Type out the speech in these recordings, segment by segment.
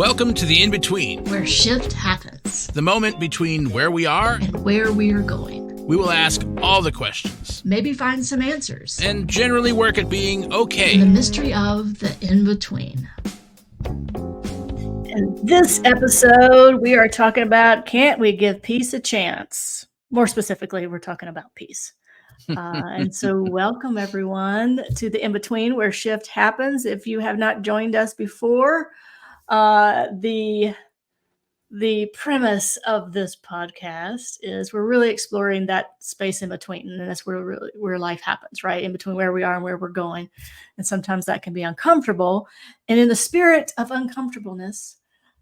Welcome to the in-between, where shift happens. the moment between where we are and where we are going. We will ask all the questions, maybe find some answers, and generally work at being okay. in the mystery of the in-between. In this episode, we are talking about, can't we give peace a chance? More specifically, we're talking about peace. And so welcome everyone to the in-between where shift happens. If you have not joined us before, the premise of this podcast is we're really exploring that space in between, and that's where life happens, right? In between where we are and where we're going. And sometimes that can be uncomfortable. And in the spirit of uncomfortableness,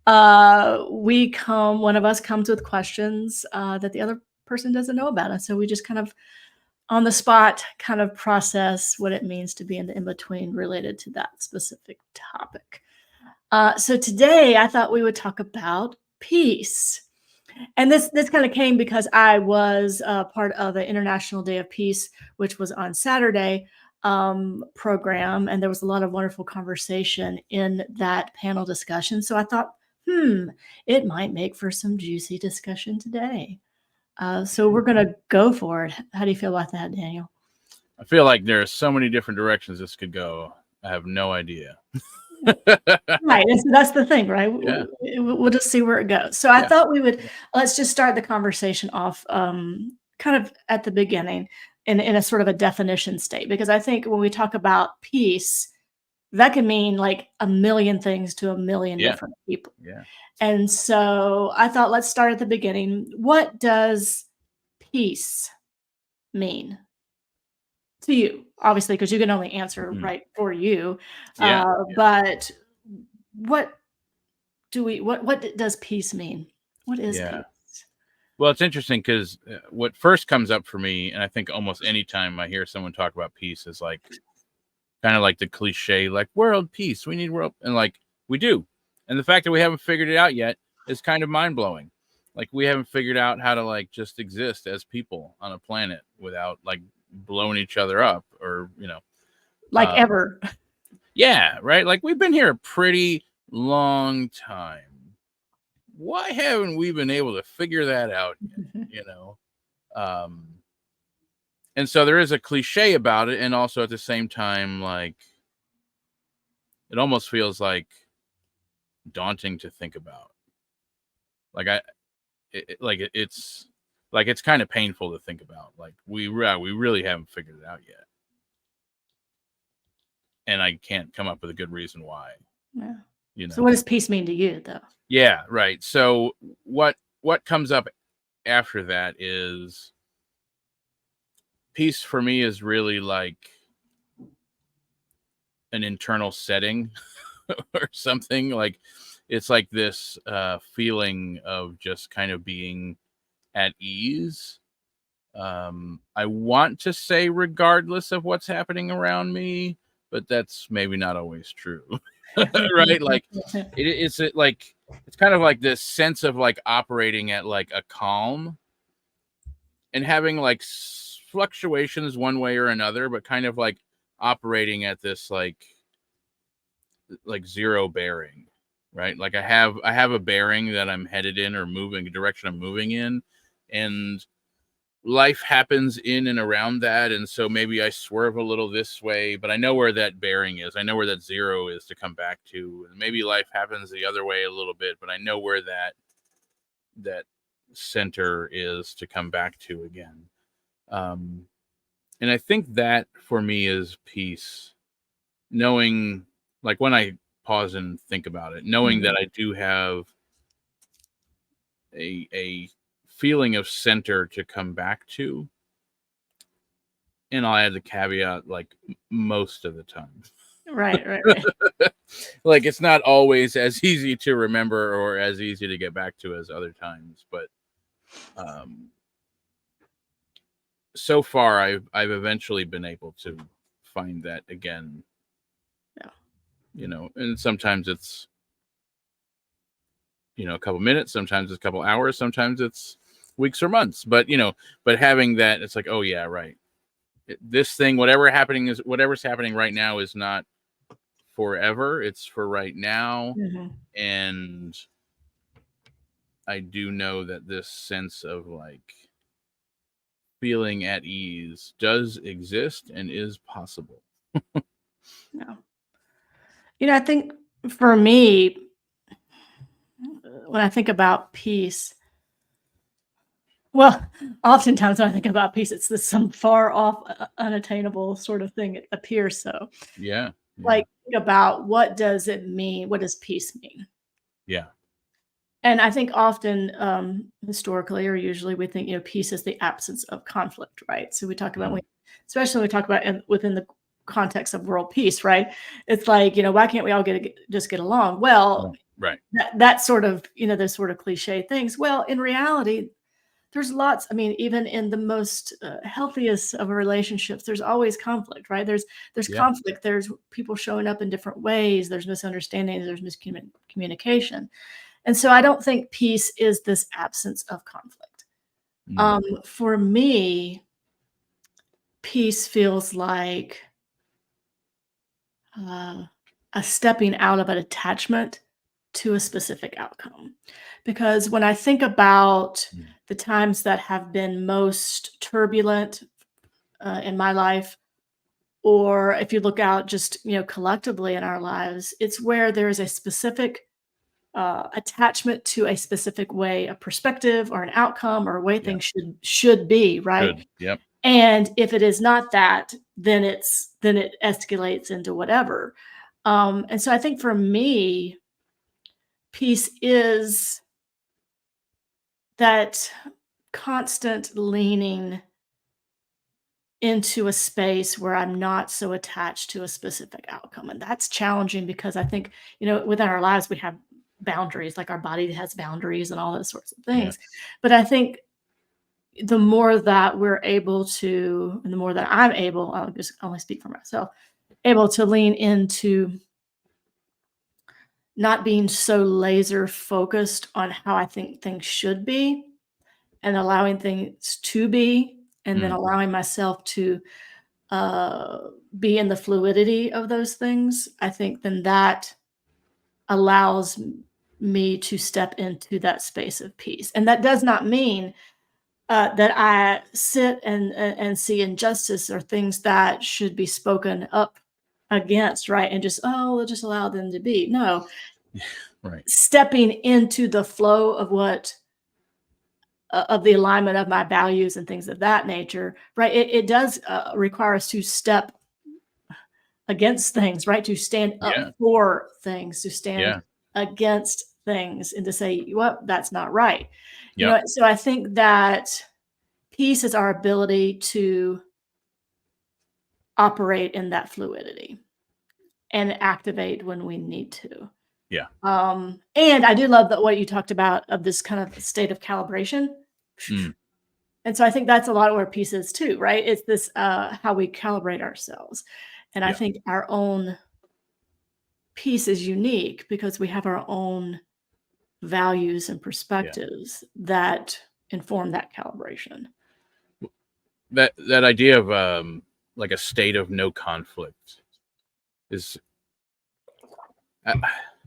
one of us comes with questions that the other person doesn't know about. And so we just kind of on the spot kind of process what it means to be in the in-between related to that specific topic. So today I thought we would talk about peace. And this kind of came because I was part of the International Day of Peace, which was on Saturday program. And there was a lot of wonderful conversation in that panel discussion. So I thought, it might make for some juicy discussion today. So we're going to go for it. How do you feel about that, Daniel? I feel like there are so many different directions this could go. I have no idea. Right. That's the thing, right? Yeah. We'll just see where it goes. So I thought let's just start the conversation off kind of at the beginning in a sort of a definition state, because I think when we talk about peace, that can mean like a million things to a million different people. Yeah. And so I thought, let's start at the beginning. What does peace mean to you? Obviously, because you can only answer right for you. But what does peace mean? What is peace? Well, it's interesting because what first comes up for me, and I think almost any time I hear someone talk about peace, is like kind of like the cliche, like world peace. We need world, and like we do. And the fact that we haven't figured it out yet is kind of mind-blowing. Like we haven't figured out how to like just exist as people on a planet without like blowing each other up or, like ever. Yeah, right. Like we've been here a pretty long time. Why haven't we been able to figure that out yet, and so there is a cliche about it. And also at the same time, like it almost feels daunting to think about. It's kind of painful to think about. Like we really haven't figured it out yet, and I can't come up with a good reason why. Yeah. So what does peace mean to you, though? Yeah, right. So what comes up after that is peace for me is really like an internal setting or something. Like it's like this feeling of just kind of being at ease. I want to say regardless of what's happening around me, but that's maybe not always true. Right? Like it's kind of like this sense of like operating at like a calm and having like fluctuations one way or another, but kind of like operating at this like zero bearing. Right. Like I have a bearing that I'm headed in or moving a direction I'm moving in, and life happens in and around that. And so maybe I swerve a little this way, but I know where that bearing is. I know where that zero is to come back to. And maybe life happens the other way a little bit, but I know where that center is to come back to again. And I think that for me is peace. Knowing, like when I pause and think about it, knowing that I do have a feeling of center to come back to. And I'll add the caveat, like most of the time. Right. Like it's not always as easy to remember or as easy to get back to as other times, but so far I've eventually been able to find that again. And sometimes it's a couple minutes, sometimes it's a couple hours, sometimes it's weeks or months, but having that, it's like, oh yeah, right. This thing, whatever's happening right now is not forever. It's for right now. Mhm. And I do know that this sense of like feeling at ease does exist and is possible. Yeah. I think for me, when I think about peace, well, oftentimes when I think about peace, it's this some far off, unattainable sort of thing. It appears so. Yeah. Yeah. Like, think about what does it mean? What does peace mean? Yeah. And I think often, historically or usually, we think peace is the absence of conflict, right? So we talk about, Mm. especially when we talk about within the context of world peace, right? It's like, why can't we all just get along? Well, Right. that sort of, those sort of cliche things. Well, in reality, there's lots. I mean, even in the most healthiest of relationships, there's always conflict, right? There's Yeah. conflict. There's people showing up in different ways. There's misunderstandings. There's miscommunication. And so I don't think peace is this absence of conflict. Mm. For me, peace feels like a stepping out of an attachment to a specific outcome. Because when I think about Mm. the times that have been most turbulent in my life, or if you look out just collectively in our lives, it's where there is a specific attachment to a specific way, a perspective, or an outcome, or a way Yeah. things should be, right? Good. Yep. And if it is not that, then it escalates into whatever. And so I think for me, peace is that constant leaning into a space where I'm not so attached to a specific outcome. And that's challenging because I think, within our lives, we have boundaries, like our body has boundaries and all those sorts of Yeah. things. But I think the more that we're able to, and the more that I'm able, I'll just only speak for myself, able to lean into not being so laser focused on how I think things should be and allowing things to be, and then Mm. allowing myself to uh, be in the fluidity of those things, I think then that allows me to step into that space of peace. And that does not mean that I sit and see injustice or things that should be spoken up against, right? And just, oh, we'll just allow them to be. No, Right. stepping into the flow of what of the alignment of my values and things of that nature, right? It does require us to step against things, right? To stand Yeah. up for things, to stand Yeah. against things, and to say, well, that's not right. Yep. So I think that peace is our ability to operate in that fluidity and activate when we need to. Yeah. And I do love that what you talked about of this kind of state of calibration. Mm. And so I think that's a lot of where peace is too, right? It's this how we calibrate ourselves. And I Yeah. think our own peace is unique because we have our own values and Yeah. perspectives that inform that calibration. That idea of like a state of no conflict is I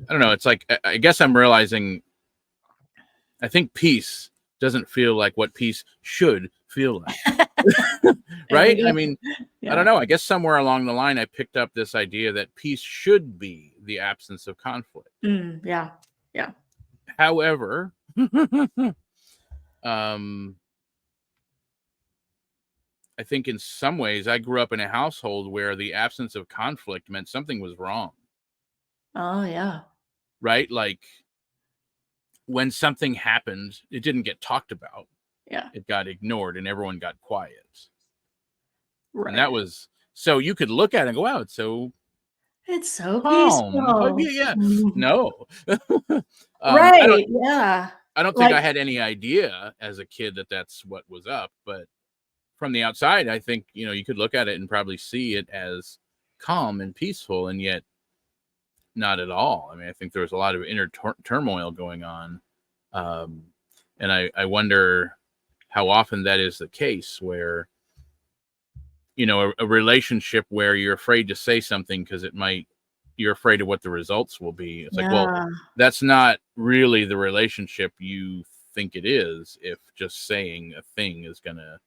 don't know. It's like I guess I'm realizing I think peace doesn't feel like what peace should feel like. Right? I mean, I don't Yeah. know. I guess somewhere along the line I picked up this idea that peace should be the absence of conflict. Yeah. Yeah. However, um I think in some ways I grew up in a household where the absence of conflict meant something was wrong, Oh, yeah. right? Like when something happened, it didn't get talked about. Yeah. It got ignored and everyone got quiet. And Right. that was so you could look at it and go, wow, it's so It's so calm. Oh, peaceful. yeah, yeah. Mhm. No. I don't Right. Yeah. think Like, I had any idea as a kid that that's what was up, but from the outside, I think, you could look at it and probably see it as calm and peaceful, and yet not at all. I mean, I think there was a lot of inner turmoil going on. Um, and I wonder how often that is the case where, a relationship where you're afraid to say something because it might, you're afraid of what the results will be. It's like, well, Yeah. that's not really the relationship you think it is if just saying a thing is gonna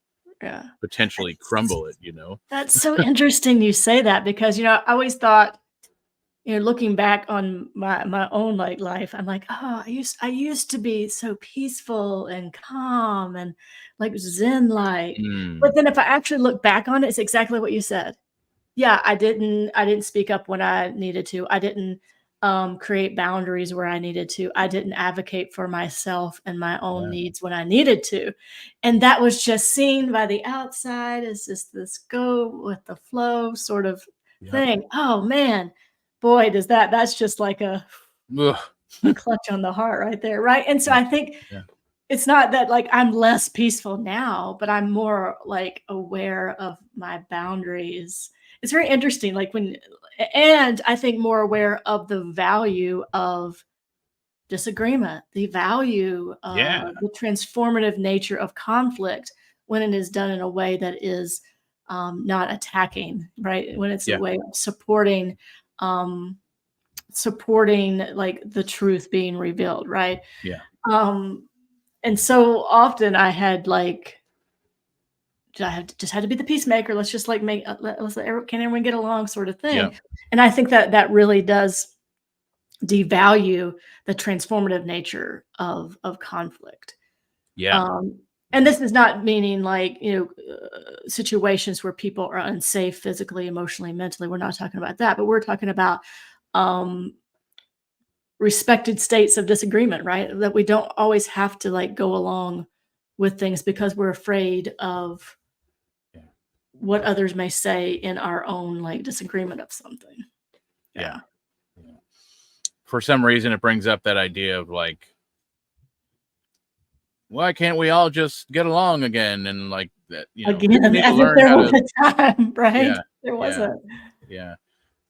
Yeah. potentially crumble it, you know? That's so interesting you say that because, I always thought, looking back on my own like life, I'm like, oh, I used to be so peaceful and calm and like zen like. Mm, But then if I actually look back on it, it's exactly what you said. Yeah, I didn't speak up when I needed to. I didn't create boundaries where I needed to. I didn't advocate for myself and my own yeah. needs when I needed to. And that was just seen by the outside as just this go with the flow sort of Yep. thing. Oh man, boy, that's just like a Ugh. clutch on the heart right there, right? And so Yeah. I think Yeah. it's not that like I'm less peaceful now, but I'm more like aware of my boundaries. It's very interesting, like and I think more aware of the value of disagreement, the value, Yeah. the transformative nature of conflict when it is done in a way that is not attacking, right? When it's a Yeah. way of um, supporting like the truth being revealed, right? Yeah. Um, and so often I had like just had to be the peacemaker. Let's just like let's can everyone get along sort of Yeah. thing. And I think that that really does devalue the transformative nature of conflict. Yeah. Um, and this is not meaning like situations where people are unsafe physically, emotionally, mentally. We're not talking about that, but we're talking about um, respected states of disagreement, right? That we don't always have to like go along with things because we're afraid of Yeah. what others may say in our own like disagreement of something. Yeah. Yeah. Yeah. For some reason, it brings up that idea of like, why can't we all just get along again? And like that, people Again, need to as if learn there how was to. a time, right? Yeah. There Yeah. wasn't. Yeah.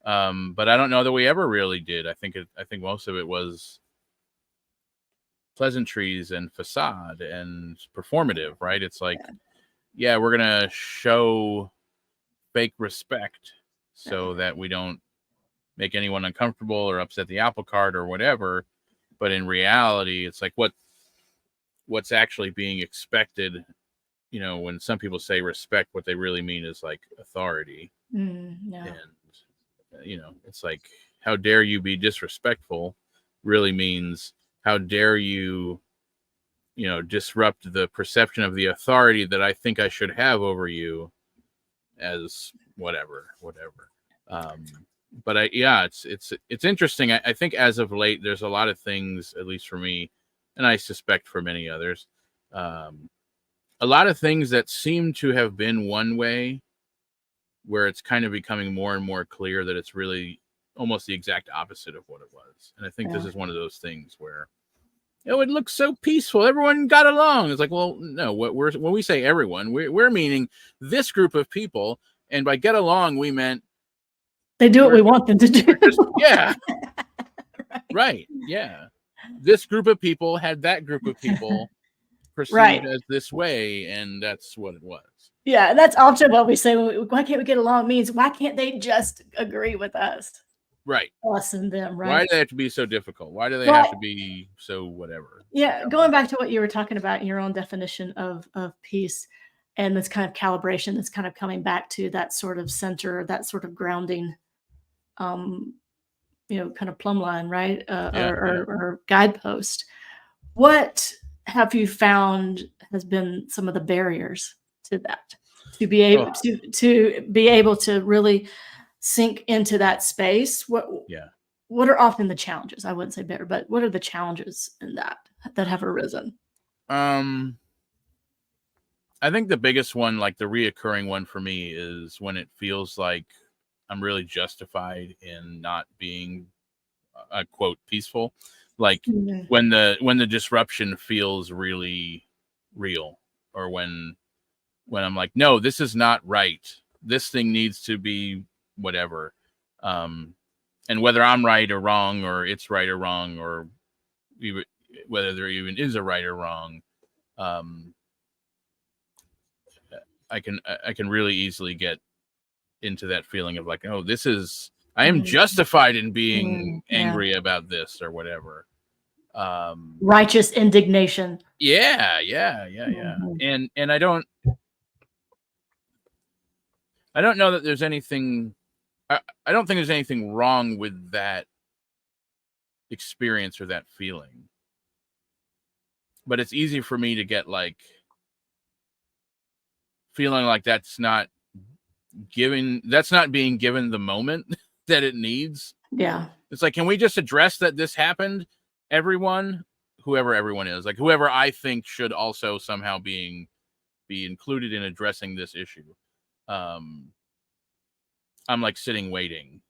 But I don't know that we ever really did. I think most of it was pleasantries and facade and performative, right? It's like, Yeah. yeah, we're gonna show fake respect Yeah. so that we don't make anyone uncomfortable or upset the apple cart or whatever. But in reality, it's like what's actually being expected. When some people say respect, what they really mean is like authority. Yeah. And it's like, how dare you be disrespectful really means, how dare you disrupt the perception of the authority that I think I should have over you, as whatever. um but it's interesting. I think as of late there's a lot of things, at least for me, and I suspect for many others, um a lot of things that seem to have been one way, where it's kind of becoming more and more clear that it's really almost the exact opposite of what it was. And I think this Yeah. is one of those things where it looks so peaceful, everyone got along. It's like, well, no, when we say everyone, we're meaning this group of people, and by get along we meant They do what we're we want them to we're just, do. yeah, Right. right, yeah. This group of people had that group of people perceived Right. as this way, and that's what it was. Yeah, and that's often what we say, "Why can't we get along?" means, "Why can't they just agree with us?" Right. Us and them, Why right? do they have to be so difficult? Why do they have to Well, be so whatever? yeah, going back to what you were talking about in your own definition of peace and this kind of calibration that's kind of coming back to that sort of center, that sort of grounding, um, kind of plumb line, right? Yeah, yeah. Or guidepost. What have you found has been some of the barriers to that? To be Oh, able to really sink into that space? yeah. What are often the challenges? I wouldn't say better, but what are the challenges in that have arisen? Um, I think the biggest one, like the reoccurring one for me, is when it feels like I'm really justified in not being quote peaceful. Like Mhm. when the disruption feels really real, or when I'm like, no, this is not right. This thing needs to be whatever. Um, and whether I'm right or wrong, or it's right or wrong, or even, whether there even is a right or wrong, um, I can really easily get into that feeling of like, oh, this is I am Mm, justified in being yeah. angry about this or whatever. Righteous indignation. Yeah. Mhm. And I don't know that there's anything. I don't think there's anything wrong with that experience or that feeling. But it's easy for me to get like feeling like that's not being given the moment that it needs. Yeah. It's like, can we just address that this happened? Everyone, whoever everyone is, like whoever I think should also somehow be included in addressing this issue. I'm like sitting waiting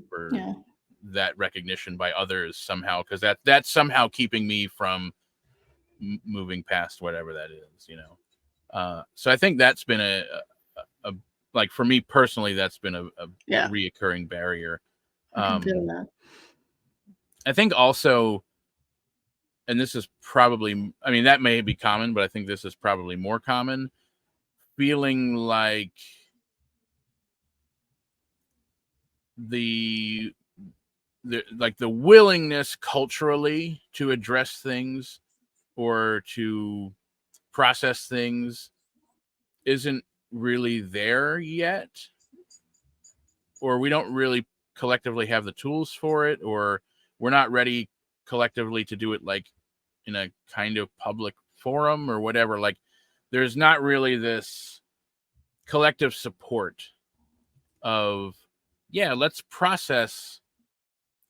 for Yeah. that recognition by others somehow, because that's somehow keeping me from moving past whatever that is, so I think that's been a like for me personally, that's been a Yeah. reoccurring barrier. I can feel that. I think also, and this is probably, I mean, that may be common, but I think this is probably more common, feeling like the the willingness culturally to address things or to process things isn't really there yet, or we don't really collectively have the tools for it, or we're not ready collectively to do it like in a kind of public forum or whatever. Like there's not really this collective support of, yeah, let's process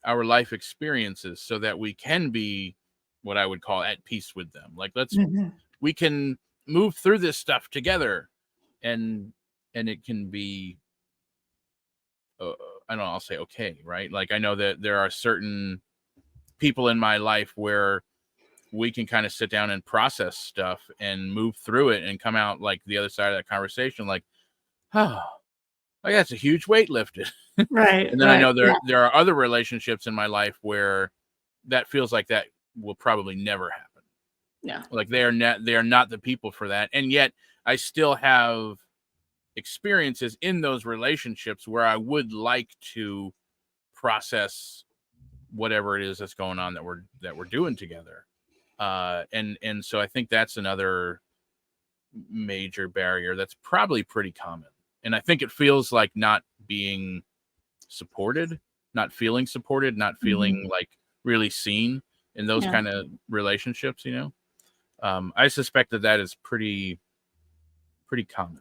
our life experiences so that we can be what I would call at peace with them. Like we can move through this stuff together, and it can be I don't know, I'll say okay, right? Like I know that there are certain people in my life where we can kind of sit down and process stuff and move through it and come out like the other side of that conversation like, oh, like that's a huge weight lifted. Right. And then I Right. know Yeah. there are other relationships in my life where that feels like that will probably never happen. Yeah. Like they are not the people for that. And yet I still have experiences in those relationships where I would like to process whatever it is that's going on that we're doing together. And so I think that's another major barrier that's probably pretty common. And I think it feels like not being supported, not feeling supported, not feeling like really seen in those Yeah. kind of relationships, I suspect that is pretty common.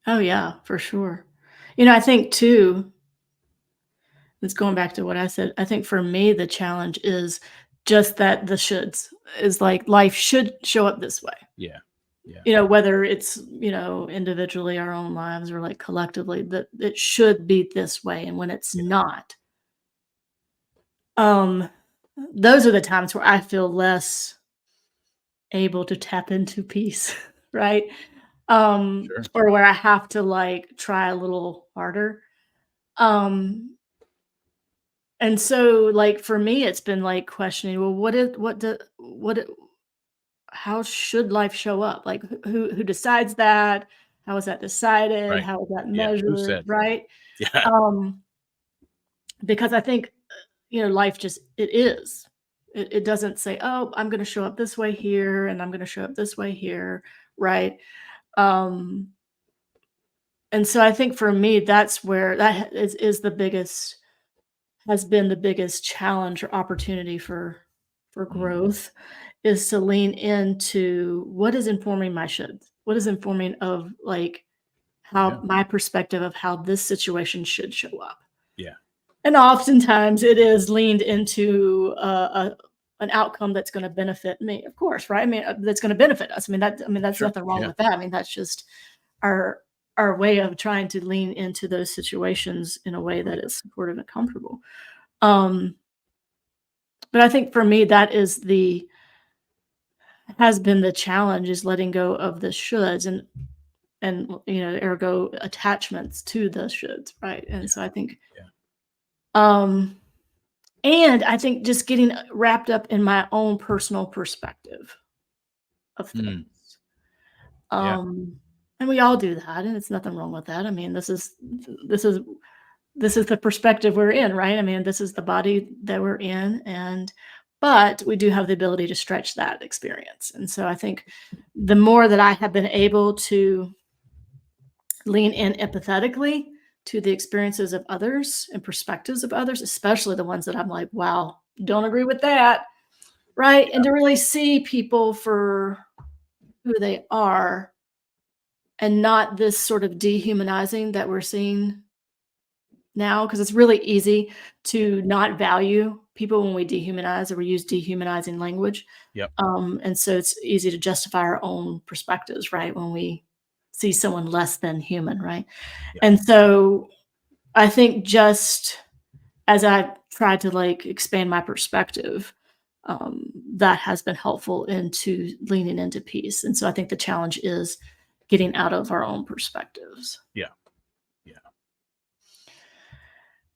Oh yeah, for sure. I think too, it's going back to what I said. I think for me, the challenge is just that the shoulds is like life should show up this way. Yeah. Whether it's, individually our own lives or like collectively, that it should be this way. And when it's not, um, those are the times where I feel less able to tap into peace, right? Sure. Or where I have to like try a little harder. Um, and so like for me, it's been like questioning, well, how should life show up? Like who decides that? How is that decided? Right. How is that Yeah. Who measured? said? Right? Yeah. Um, because I think life just it is. It doesn't say, oh, I'm gonna show up this way here and I'm gonna show up this way here, right? Um, and so I think for me, that's where that is the biggest has been the biggest challenge or opportunity for growth is to lean into what is informing my shoulds, what is informing of like Yeah. how my perspective of how this situation should show up. Yeah. And oftentimes it is leaned into an outcome that's going to benefit me, of course, right? I mean, that's going to benefit us. That's Sure. nothing wrong Yeah. with that. I mean, that's just our way of trying to lean into those situations in a way that is supportive and comfortable. Um, but I think for me, that has been the challenge is letting go of the shoulds and ergo attachments to the shoulds, right? And so I think, Yeah. um, and I think just getting wrapped up in my own personal perspective of things. Yeah. And we all do that, and it's nothing wrong with that. I mean, this is this is the perspective we're in, right? I mean, this is the body that we're in, but we do have the ability to stretch that experience. And so I think the more that I have been able to lean in empathetically to the experiences of others and perspectives of others, especially the ones that I'm like, wow, don't agree with that, right? And to really see people for who they are and not this sort of dehumanizing that we're seeing now, because it's really easy to not value people when we dehumanize or we use dehumanizing language. Yep. And so it's easy to justify our own perspectives, right? When we see someone less than human, right? Yep. And so I think just as I tried to like expand my perspective, that has been helpful into leaning into peace. And so I think the challenge is getting out of our own perspectives. Yeah.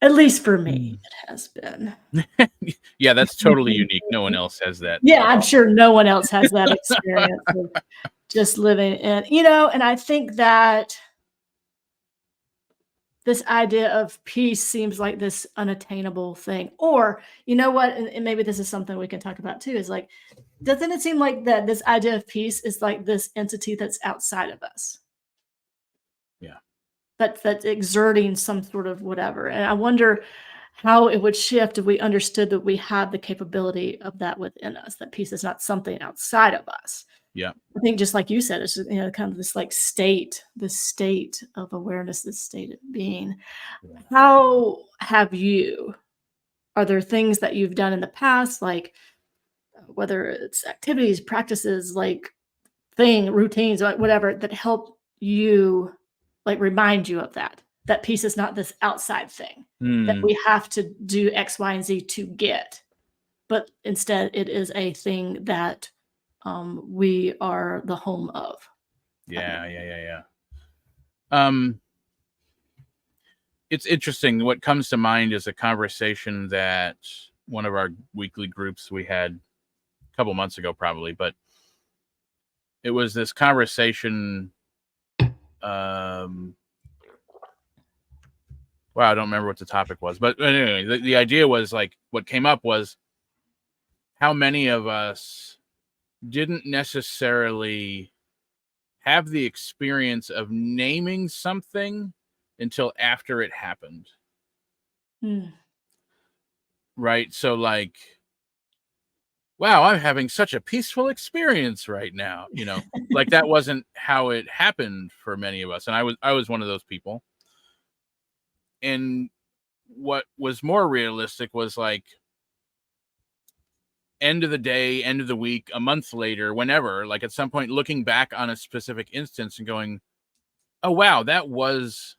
At least for me, it has been. Yeah, that's totally unique. No one else has that. Yeah, I'm sure no one else has that experience of just living in, and I think that this idea of peace seems like this unattainable thing. Or, you know what? And maybe this is something we can talk about too, is like, doesn't it seem like that this idea of peace is like this entity that's outside of us? Yeah. That's exerting some sort of whatever. And I wonder how it would shift if we understood that we have the capability of that within us, that peace is not something outside of us. Yeah. I think just like you said, it's just, kind of this like this state of awareness, this state of being. How are there things that you've done in the past, like whether it's activities, practices, like routines, whatever, that help you like remind you of that peace is not this outside thing that we have to do X, Y, and Z to get, but instead it is a thing that we are the home of. Yeah. It's interesting. What comes to mind is a conversation that one of our weekly groups we had a couple months ago, probably, but it was this conversation. Wow, I don't remember what the topic was, but anyway, the idea was like what came up was how many of us didn't necessarily have the experience of naming something until after it happened. Right? So like, wow, I'm having such a peaceful experience right now, like that wasn't how it happened for many of us. And I was one of those people. And what was more realistic was like end of the day, end of the week, a month later, whenever, like at some point looking back on a specific instance and going, oh, wow, that was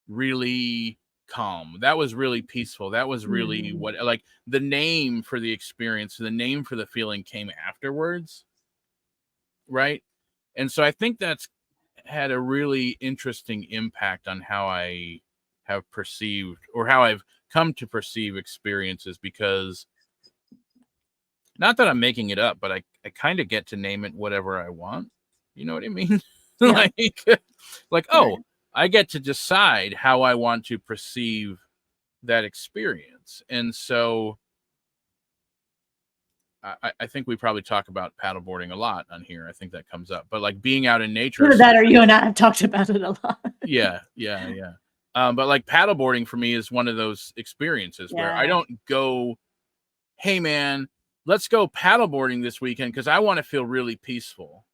really calm. That was really peaceful. That was really what, like the name for the experience, the name for the feeling came afterwards. Right. And so I think that's had a really interesting impact on how I have perceived or how I've come to perceive experiences, because not that I'm making it up, but I kind of get to name it whatever I want. You know what I mean? Yeah. like, oh, I get to decide how I want to perceive that experience. And so I think we probably talk about paddleboarding a lot on here. I think that comes up, but like being out in nature. Either that or you and I have talked about it a lot. Yeah. But like paddleboarding for me is one of those experiences where I don't go, hey man, let's go paddleboarding this weekend because I want to feel really peaceful.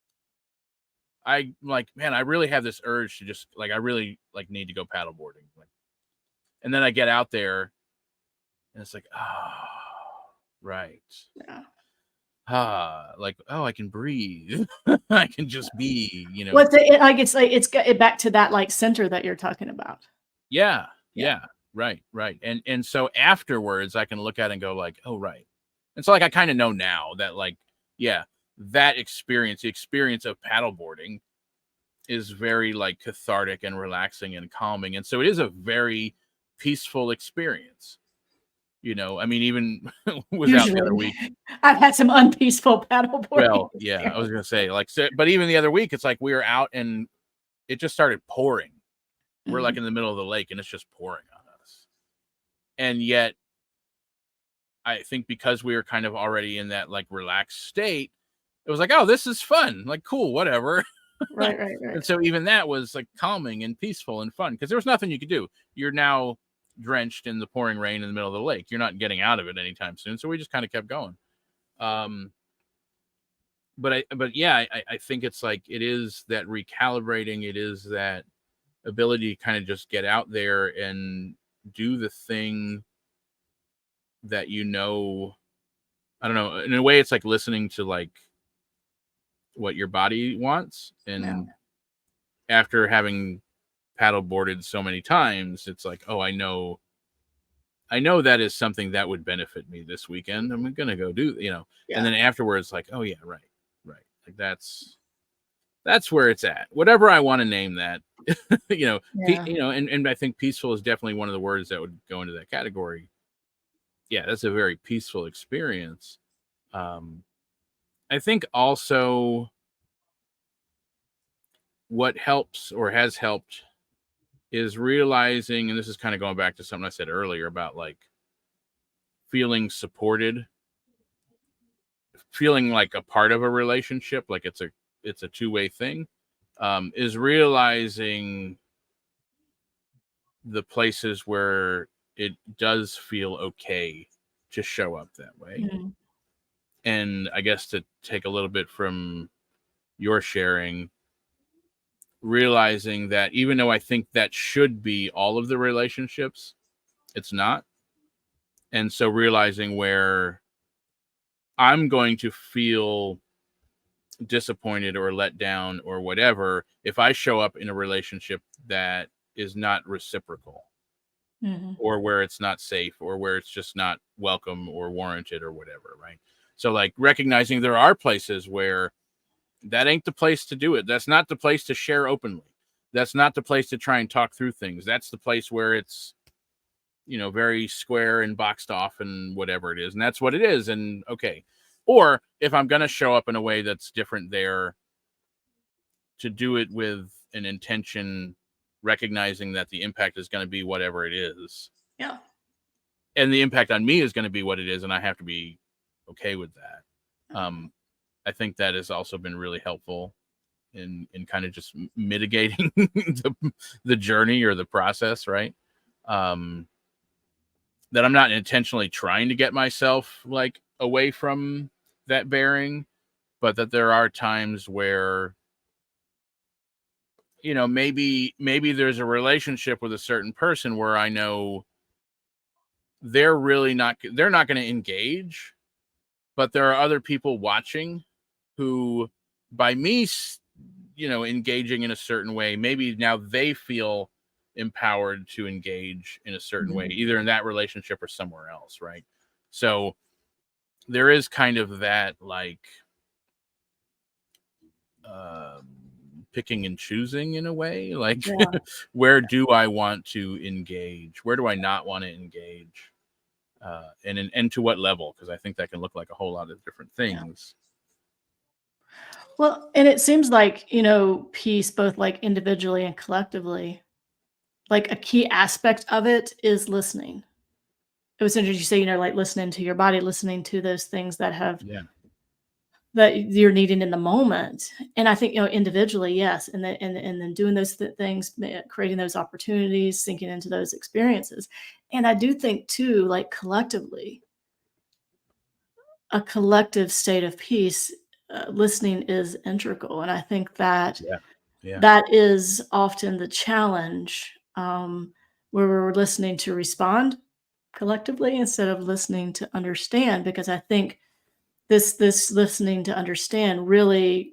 I like, man, I really have this urge to just like, I really like need to go paddleboarding. Like, and then I get out there and it's like, oh, right. Yeah. Like, oh, I can breathe. I can just be, What's it like? It's like, it's back to that like center that you're talking about. Yeah. Right. And so afterwards I can look at it and go like, oh, right. And so like, I kind of know now that like, yeah, that experience, the experience of paddleboarding is very like cathartic and relaxing and calming. And so it is a very peaceful experience. I mean, even was out the other week. I've had some unpeaceful paddleboarding. Well, yeah, I was going to say like, so, but even the other week, it's like we were out and it just started pouring. We're like in the middle of the lake and it's just pouring on us. And yet I think because we were kind of already in that like relaxed state, it was like, oh, this is fun, like cool, whatever. Right. And so even that was like calming and peaceful and fun because there was nothing you could do. You're now drenched in the pouring rain in the middle of the lake. You're not getting out of it anytime soon. So we just kind of kept going. But yeah, I think it's like it is that recalibrating. It is that ability to kind of just get out there and do the thing that I don't know. In a way, it's like listening to like what your body wants. And after having paddle boarded so many times, it's like, oh, I know that is something that would benefit me this weekend. I'm gonna go do, and then afterwards, like, oh yeah, right. Like that's where it's at. Whatever I want to name that, and I think peaceful is definitely one of the words that would go into that category. Yeah, that's a very peaceful experience. I think also what helps or has helped is realizing, and this is kind of going back to something I said earlier about like feeling supported, feeling like a part of a relationship, like it's a two-way thing, is realizing the places where it does feel okay to show up that way. Mm-hmm. And I guess to take a little bit from your sharing, realizing that even though I think that should be all of the relationships, it's not. And so realizing where I'm going to feel disappointed or let down or whatever if I show up in a relationship that is not reciprocal, or where it's not safe, or where it's just not welcome or warranted or whatever, right? So like recognizing there are places where that ain't the place to do it. That's not the place to share openly. That's not the place to try and talk through things. That's the place where it's, very square and boxed off and whatever it is. And that's what it is. And okay. Or if I'm going to show up in a way that's different there, to do it with an intention, recognizing that the impact is going to be whatever it is. Yeah. And the impact on me is going to be what it is. And I have to be okay with that. I think that has also been really helpful in kind of just mitigating the journey or the process, right? That I'm not intentionally trying to get myself like away from that bearing, but that there are times where, maybe there's a relationship with a certain person where I know they're not going to engage, but there are other people watching who, by me, engaging in a certain way, maybe now they feel empowered to engage in a certain way, either in that relationship or somewhere else, right? So there is kind of that like picking and choosing in a way, like where do I want to engage? Where do I not want to engage? And to what level? Because I think that can look like a whole lot of different things. Well, and it seems like, peace, both like individually and collectively, like a key aspect of it is listening. It was interesting you say, like listening to your body, listening to those things that you're needing in the moment. And I think, individually, yes. And then doing those things, creating those opportunities, sinking into those experiences. And I do think too, like collectively, a collective state of peace, listening is integral. And I think that that is often the challenge, where we're listening to respond collectively instead of listening to understand, because I think this listening to understand really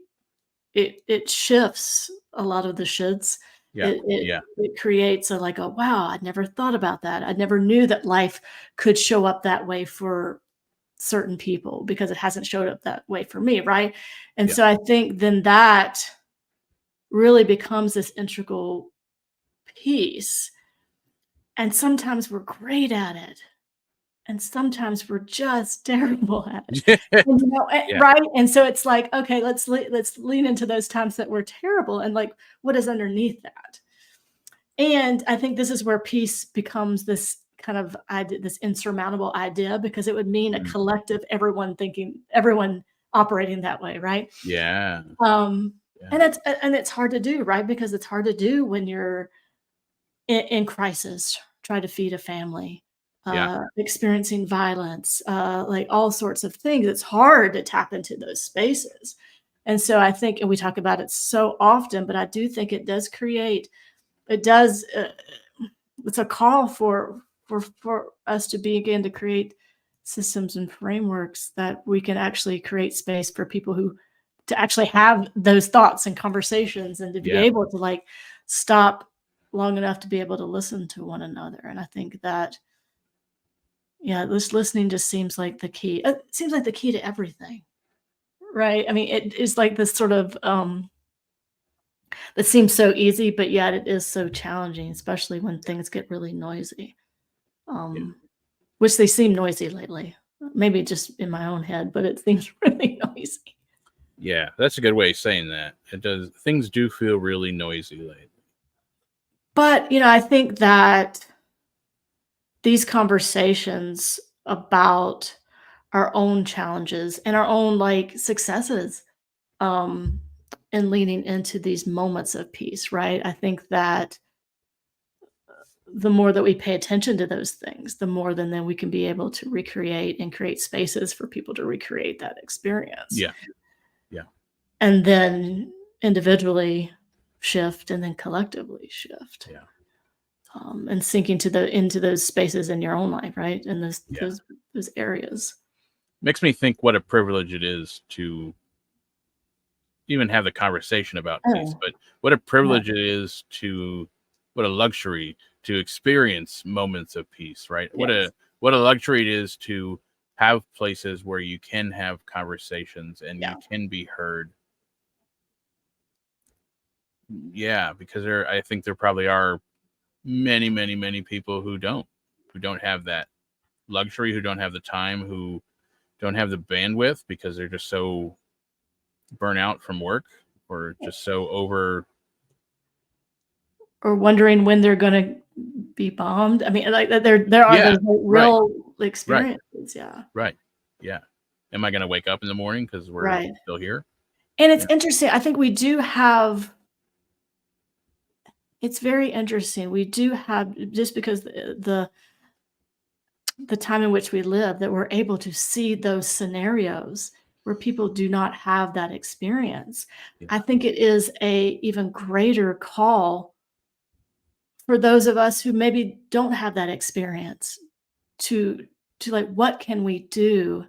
it shifts a lot of the shoulds. It creates a wow, I never thought about that. I never knew that life could show up that way for certain people because it hasn't showed up that way for me, right? And so I think then that really becomes this integral piece. And sometimes we're great at it. And sometimes we're just terrible at it. And, right? And so it's like, okay, let's lean into those times that we're terrible and like what is underneath that. And I think this is where peace becomes this kind of idea, this insurmountable idea, because it would mean a Mm. collective, everyone operating that way, right? Yeah. Um, Yeah. and it's hard to do, right? Because it's hard to do when you're in crisis, try to feed a family, Yeah. experiencing violence, like all sorts of things. It's hard to tap into those spaces. And so I think, and we talk about it so often, but I do think it does create, it does, it's a call for us to begin to create systems and frameworks that we can actually create space for people who to actually have those thoughts and conversations, and to be Yeah. able to like stop long enough to be able to listen to one another. And I think that, yeah, this listening just seems like the key. It seems like the key to everything, right? I mean, it is like this sort of that seems so easy, but yet it is so challenging, especially when things get really noisy. Um, which they seem noisy lately. Maybe just in my own head, but it seems really noisy. Yeah, that's a good way of saying that. It does. Things do feel really noisy lately. But, I think that these conversations about our own challenges and our own like successes, um, and leading into these moments of peace, right? I think that the more that we pay attention to those things, the more then we can be able to recreate and create spaces for people to recreate that experience. Yeah. Yeah. And then individually shift, and then collectively shift. Yeah. And sinking into those spaces in your own life, right? And Yeah. those areas. Makes me think what a privilege it is to even have the conversation about peace, Oh, but what a yeah. privilege it is what a luxury to experience moments of peace, right? Yes. What a luxury it is to have places where you can have conversations and Yeah. you can be heard. Yeah, because I think there probably are many, many, many people who don't have that luxury, who don't have the time, who don't have the bandwidth because they're just so burnt out from work or just so over. Or wondering when they're gonna be bombed. I mean, like there are Yeah, those like, right, real right, experiences. Yeah. right. Yeah. Am I going to wake up in the morning because we're Right. still here? And it's Yeah. interesting. I think we do have. It's very interesting. We do have, just because the time in which we live, that we're able to see those scenarios where people do not have that experience. Yeah. I think it is a even greater call for those of us who maybe don't have that experience to like, what can we do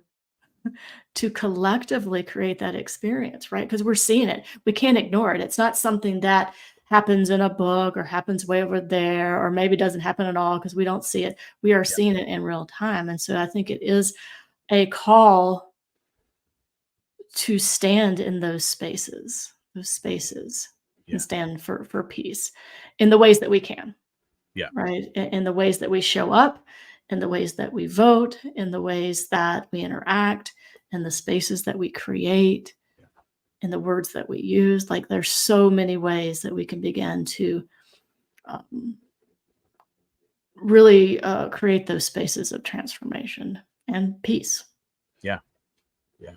to collectively create that experience, right? Because we're seeing it. We can't ignore it. It's not something that happens in a book or happens way over there, or maybe doesn't happen at all because we don't see it. We are seeing it in real time. And so I think it is a call to stand in those spaces, Yeah. and stand for peace in the ways that we can. Yeah. Right. In the ways that we show up, in the ways that we vote, in the ways that we interact, in the spaces that we create, in the words that we use. Like, there's so many ways that we can begin to really create those spaces of transformation and peace. Yeah. Yeah.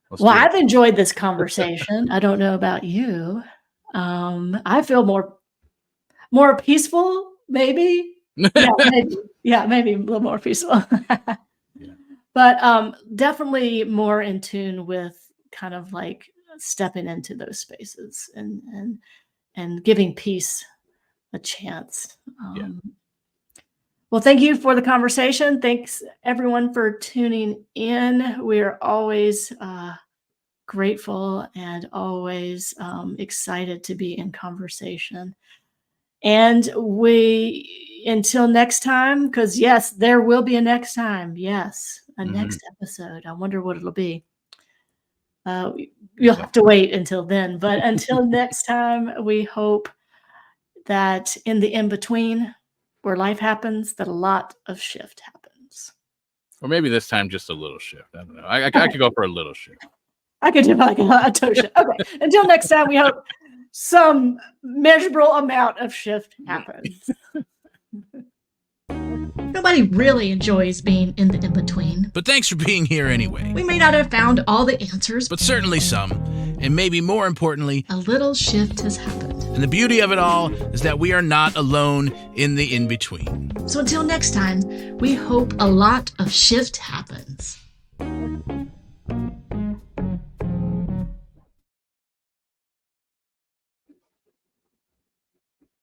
Well, I've enjoyed this conversation. I don't know about you. I feel more peaceful, maybe. Yeah, maybe a little more peaceful. Yeah. But definitely more in tune with kind of like stepping into those spaces and giving peace a chance. Yeah. Well, thank you for the conversation. Thanks everyone for tuning in. We're always grateful and always excited to be in conversation. And until next time, because yes, there will be a next time. Yes, a next episode. I wonder what it'll be. You'll have to wait until then. But until next time, we hope that in the in-between, where life happens, that a lot of shift happens. Or maybe this time just a little shift. I don't know. I could go for a little shift. I could do like a toe shift. Okay. Until next time, we hope some measurable amount of shift happens. Nobody really enjoys being in the in-between. But thanks for being here anyway. We may not have found all the answers, But certainly some. And maybe more importantly, a little shift has happened. and the beauty of it all is that we are not alone in the in-between. So until next time, we hope a lot of shift happens.